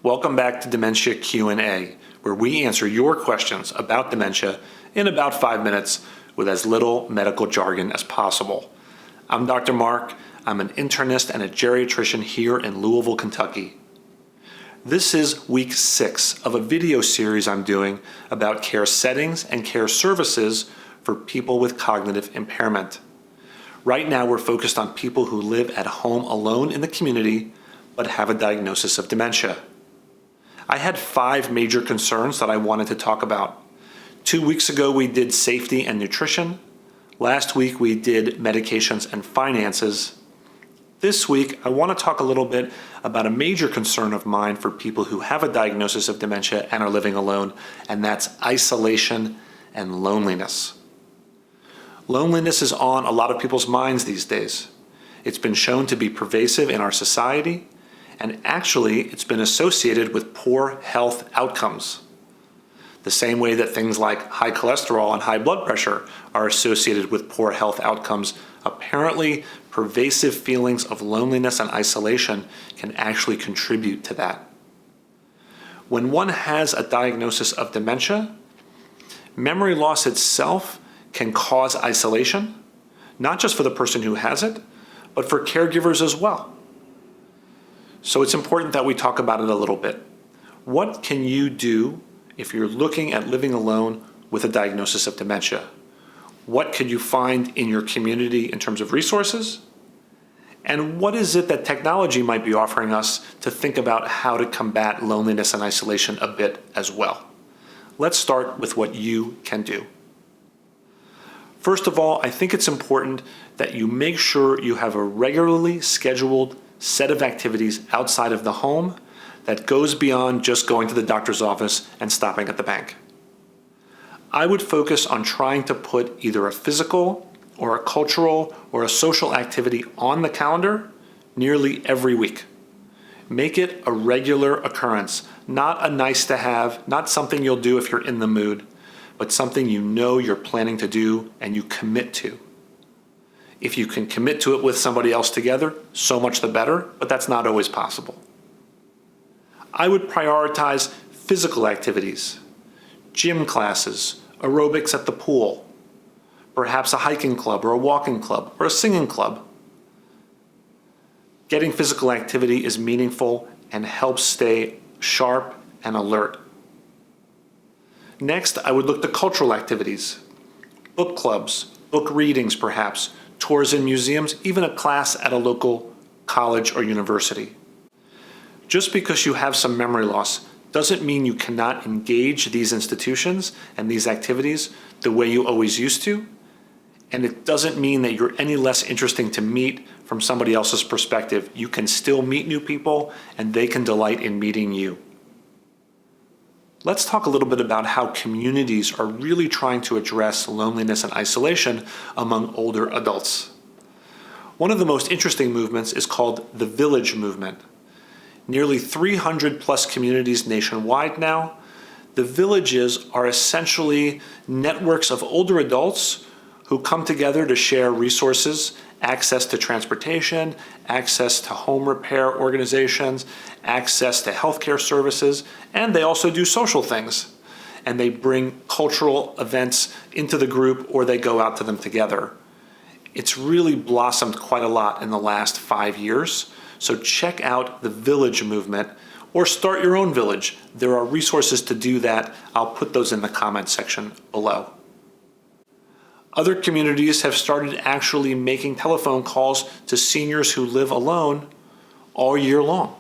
Welcome back to Dementia Q&A, where we answer your questions about dementia in about 5 minutes with as little medical jargon as possible. I'm Dr. Marc. I'm an internist and a geriatrician here in Louisville, Kentucky. This is week 6 of a video series I'm doing about care settings and care services for people with cognitive impairment. Right now we're focused on people who live at home alone in the community but have a diagnosis of dementia. I had 5 major concerns that I wanted to talk about. 2 weeks ago we did safety and nutrition. Last week we did medications and finances. This week I want to talk a little bit about a major concern of mine for people who have a diagnosis of dementia and are living alone, and that's isolation and loneliness. Loneliness is on a lot of people's minds these days. It's been shown to be pervasive in our society, and actually it's been associated with poor health outcomes. The same way that things like high cholesterol and high blood pressure are associated with poor health outcomes, apparently pervasive feelings of loneliness and isolation can actually contribute to that. When one has a diagnosis of dementia, memory loss itself can cause isolation, not just for the person who has it, but for caregivers as well. So it's important that we talk about it a little bit. What can you do if you're looking at living alone with a diagnosis of dementia? What could you find in your community in terms of resources? And what is it that technology might be offering us to think about how to combat loneliness and isolation a bit as well? Let's start with what you can do. First of all, I think it's important that you make sure you have a regularly scheduled set of activities outside of the home that goes beyond just going to the doctor's office and stopping at the bank. I would focus on trying to put either a physical or a cultural or a social activity on the calendar nearly every week. Make it a regular occurrence, not a nice to have, not something you'll do if you're in the mood, but something you know you're planning to do and you commit to. If you can commit to it with somebody else together, so much the better, but that's not always possible. I would prioritize physical activities, gym classes, aerobics at the pool, perhaps a hiking club or a walking club or a singing club. Getting physical activity is meaningful and helps stay sharp and alert. Next, I would look to cultural activities, book clubs, book readings perhaps, tours in museums, even a class at a local college or university. Just because you have some memory loss doesn't mean you cannot engage these institutions and these activities the way you always used to, and it doesn't mean that you're any less interesting to meet from somebody else's perspective. You can still meet new people and they can delight in meeting you. Let's talk a little bit about how communities are really trying to address loneliness and isolation among older adults. One of the most interesting movements is called the Village movement. Nearly 300 plus communities nationwide now. The villages are essentially networks of older adults who come together to share resources, access to transportation, access to home repair organizations, access to healthcare services, and they also do social things. And they bring cultural events into the group or they go out to them together. It's really blossomed quite a lot in the last 5 years. So check out the Village movement or start your own village. There are resources to do that. I'll put those in the comment section below. Other communities have started actually making telephone calls to seniors who live alone all year long.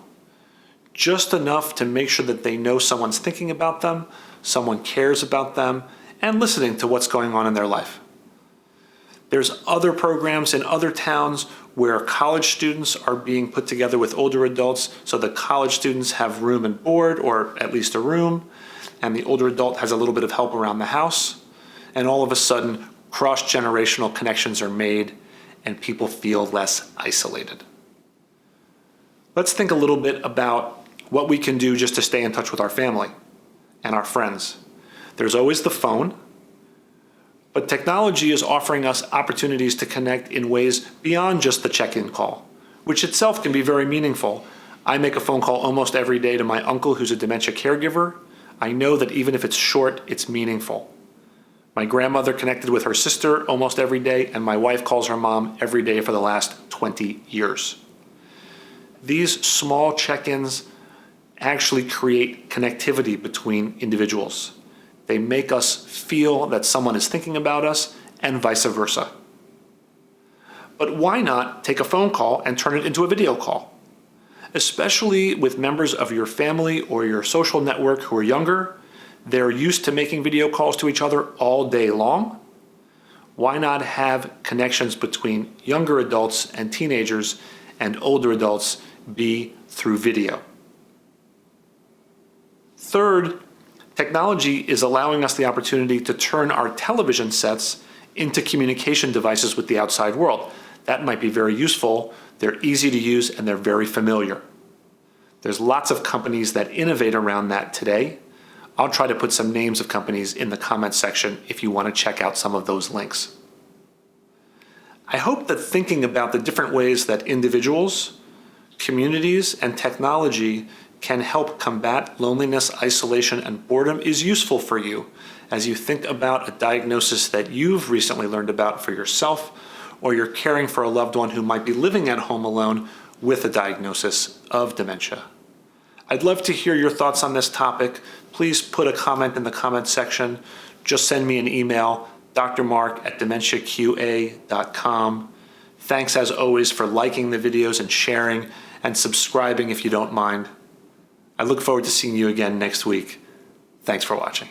Just enough to make sure that they know someone's thinking about them, someone cares about them, and listening to what's going on in their life. There's other programs in other towns where college students are being put together with older adults, so the college students have room and board, or at least a room, and the older adult has a little bit of help around the house, and all of a sudden cross-generational connections are made and people feel less isolated. Let's think a little bit about what we can do just to stay in touch with our family and our friends. There's always the phone, but technology is offering us opportunities to connect in ways beyond just the check-in call, which itself can be very meaningful. I make a phone call almost every day to my uncle who's a dementia caregiver. I know that even if it's short, it's meaningful. My grandmother connected with her sister almost every day, and my wife calls her mom every day for the last 20 years. These small check-ins actually create connectivity between individuals. They make us feel that someone is thinking about us and vice versa. But why not take a phone call and turn it into a video call? Especially with members of your family or your social network who are younger, they're used to making video calls to each other all day long. Why not have connections between younger adults and teenagers and older adults be through video? Third, technology is allowing us the opportunity to turn our television sets into communication devices with the outside world. That might be very useful. They're easy to use and they're very familiar. There's lots of companies that innovate around that today. I'll try to put some names of companies in the comments section if you want to check out some of those links. I hope that thinking about the different ways that individuals, communities, and technology can help combat loneliness, isolation, and boredom is useful for you as you think about a diagnosis that you've recently learned about for yourself, or you're caring for a loved one who might be living at home alone with a diagnosis of dementia. I'd love to hear your thoughts on this topic. Please put a comment in the comment section. Just send me an email, drmarc@dementiaqa.com. Thanks as always for liking the videos and sharing and subscribing if you don't mind. I look forward to seeing you again next week. Thanks for watching.